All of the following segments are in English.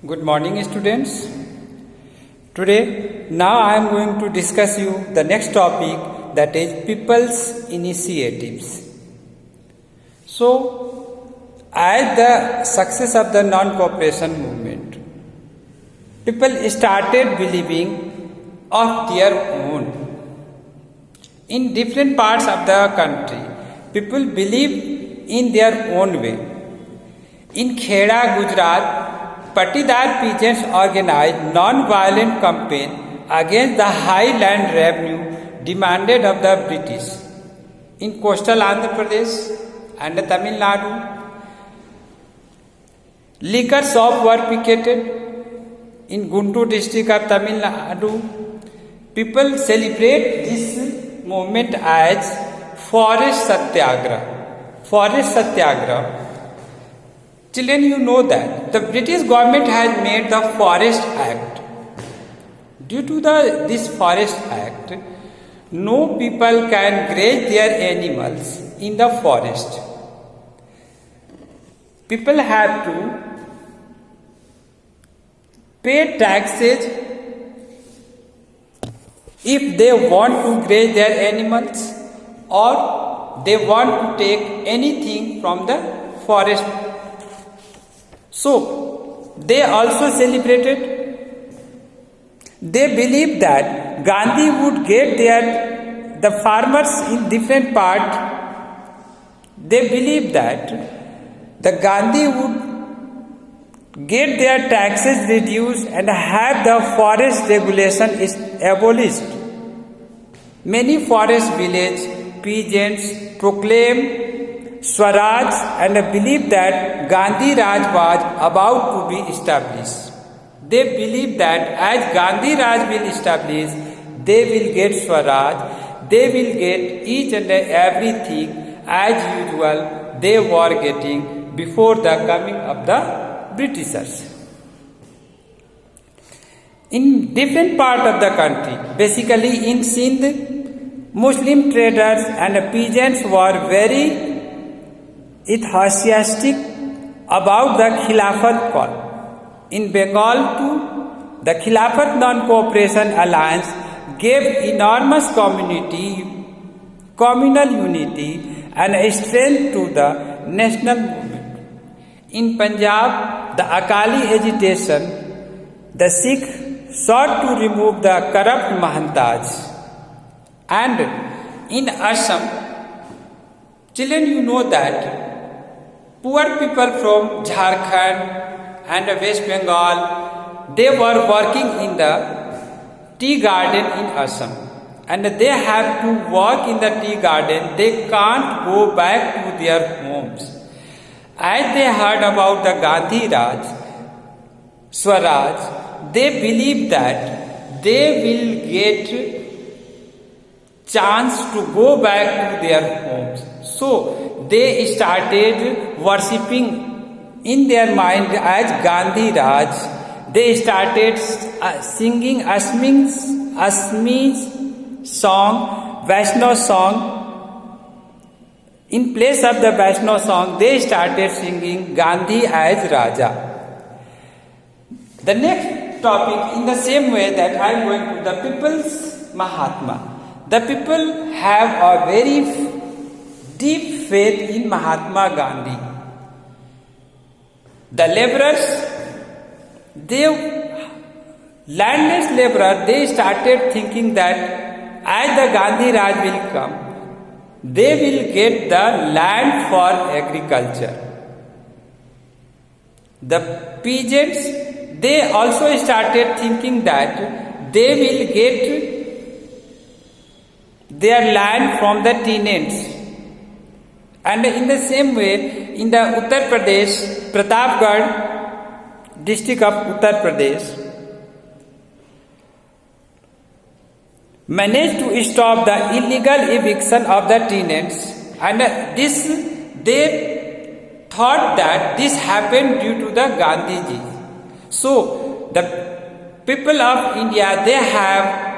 Good morning, students. Today, now I am going to discuss you the next topic, that is people's initiatives. So, as the success of the non-cooperation movement, people started believing of their own. In different parts of the country, people believe in their own way. In Kheda, Gujarat, Patidar peasants organized non-violent campaign against the high land revenue demanded of the British. In coastal Andhra Pradesh and Tamil Nadu, liquor shops were picketed. In Guntur district of Tamil Nadu, people celebrate this movement as Forest Satyagraha. Forest Satyagraha. Children, you know that the British government has made the Forest Act. Due to this Forest Act, no people can graze their animals in the forest. People have to pay taxes if they want to graze their animals or they want to take anything from the forest. So, they also celebrated. They believed that Gandhi would get the farmers in different parts. They believed that the Gandhi would get their taxes reduced and have the forest regulation is abolished. Many forest village peasants proclaimed Swaraj and believed that Gandhi Raj was about to be established. They believed that as Gandhi Raj will establish, they will get Swaraj, they will get each and everything as usual they were getting before the coming of the Britishers. In different parts of the country, basically in Sindh, Muslim traders and peasants were very enthusiastic about the Khilafat call. In Bengal too, the Khilafat Non-Cooperation Alliance gave enormous communal unity and strength to the national movement. In Punjab, the Akali agitation, the Sikh sought to remove the corrupt Mahantaj. And in Assam, children, you know that poor people from Jharkhand and West Bengal, they were working in the tea garden in Assam. And they have to work in the tea garden. They can't go back to their homes. As they heard about the Gandhi Raj, Swaraj, they believe that they will get chance to go back to their homes. So they started worshipping in their mind as Gandhi Raj. They started singing Asmi's song, Vaishnav song. In place of the Vaishnav song, they started singing Gandhi as Raja. The next topic, in the same way that I am going to the people's Mahatma. The people have a very deep faith in Mahatma Gandhi. The laborers, landless laborers, they started thinking that as the Gandhi Raj will come, they will get the land for agriculture. The peasants, they also started thinking that they will get their land from the tenants. And in the same way, in the Uttar Pradesh, Pratapgarh district of Uttar Pradesh managed to stop the illegal eviction of the tenants, and this they thought that this happened due to the Gandhiji. So the people of India, they have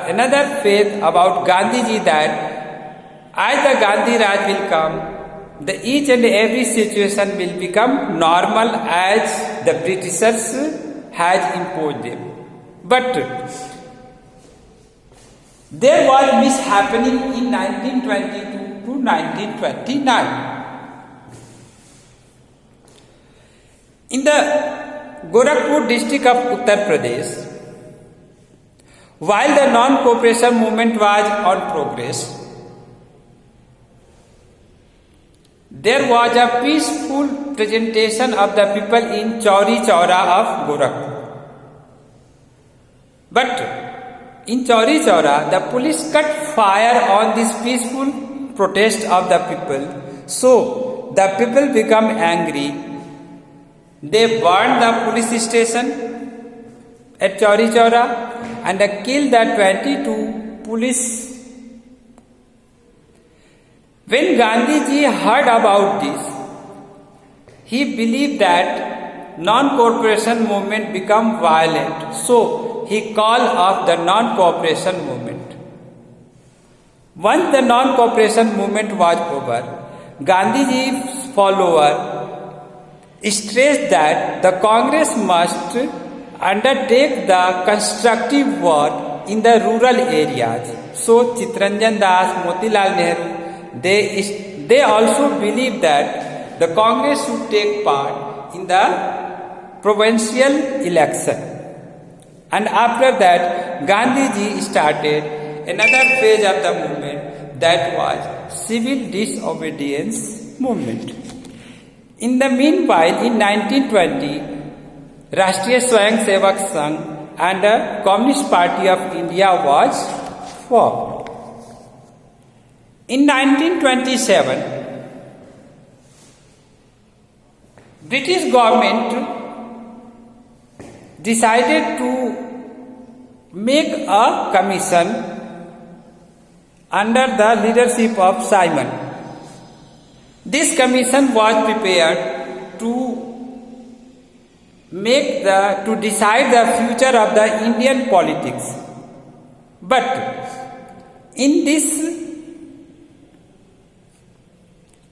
another faith about Gandhiji, that as the Gandhi Raj will come, the each and every situation will become normal as the Britishers has imposed them. But there was mishappening in 1922 to 1929. In the Gorakhpur district of Uttar Pradesh, while the non-cooperation movement was on progress, there was a peaceful presentation of the people in Chauri Chaura of Gorakhpur. But in Chauri Chaura, the police cut fire on this peaceful protest of the people. So the people become angry. They burned the police station at Chauri Chaura and killed the 22 police. When Gandhiji heard about this, he believed that non-cooperation movement become violent. So he called off the non-cooperation movement. Once the non-cooperation movement was over, Gandhiji's follower stressed that the Congress must undertake the constructive work in the rural areas. So Chittaranjan Das, Motilal Nehru, they also believe that the Congress should take part in the provincial election. And after that, Gandhiji started another phase of the movement, that was civil disobedience movement. In the meanwhile, in 1920, Rashtriya Swayam Sevak Sangh and the Communist Party of India was formed. In 1927, British government decided to make a commission under the leadership of Simon. This commission was prepared to decide the future of the Indian politics. But in this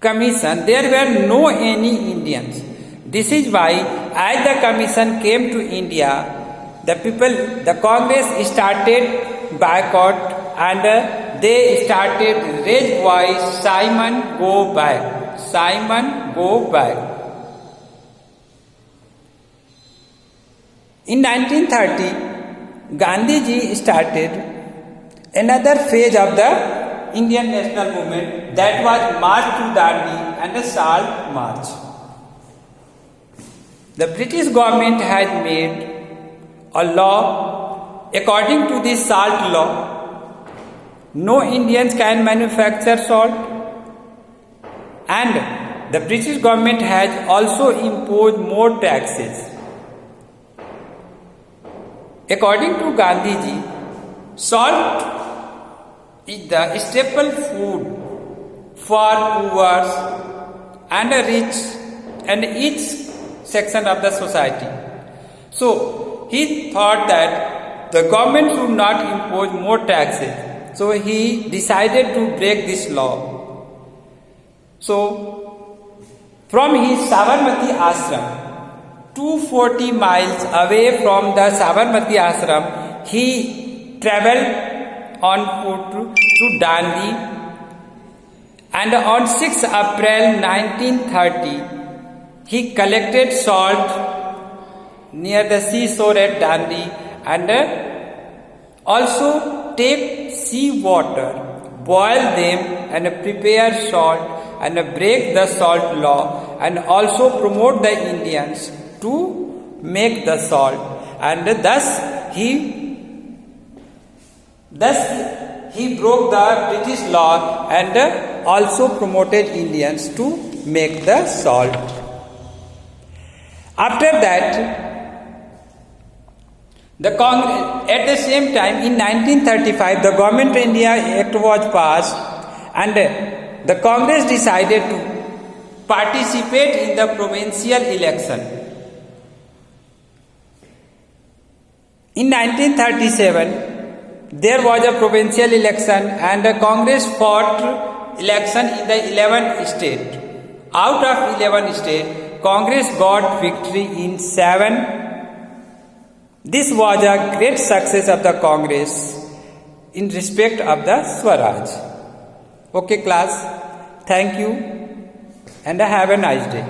commission there were no any Indians. This is why as the commission came to India, the Congress started boycott and they started raise voice, Simon go back. Simon go back. In 1930, Gandhiji started another phase of the Indian national movement, that was March to Dandi and the Salt March. The British government had made a law. According to this salt law, no Indians can manufacture salt. And the British government has also imposed more taxes. According to Gandhiji, salt is the staple food for poor and rich and each section of the society. So he thought that the government should not impose more taxes. So he decided to break this law. So, from his Sabarmati ashram, 240 miles away from the Sabarmati ashram, he travelled on foot to Dandi, and on 6 April 1930, he collected salt near the seashore at Dandi and also take sea water, boil them and prepare salt and break the salt law and also promote the Indians to make the salt, and thus he broke the British law and also promoted Indians to make the salt. After that, the Congress, at the same time in 1935, the Government of India Act was passed and the Congress decided to participate in the provincial election. In 1937, there was a provincial election and the Congress fought election in the 11th state. Out of 11 states, Congress got victory in 7. This was a great success of the Congress in respect of the Swaraj. Okay class, thank you and have a nice day.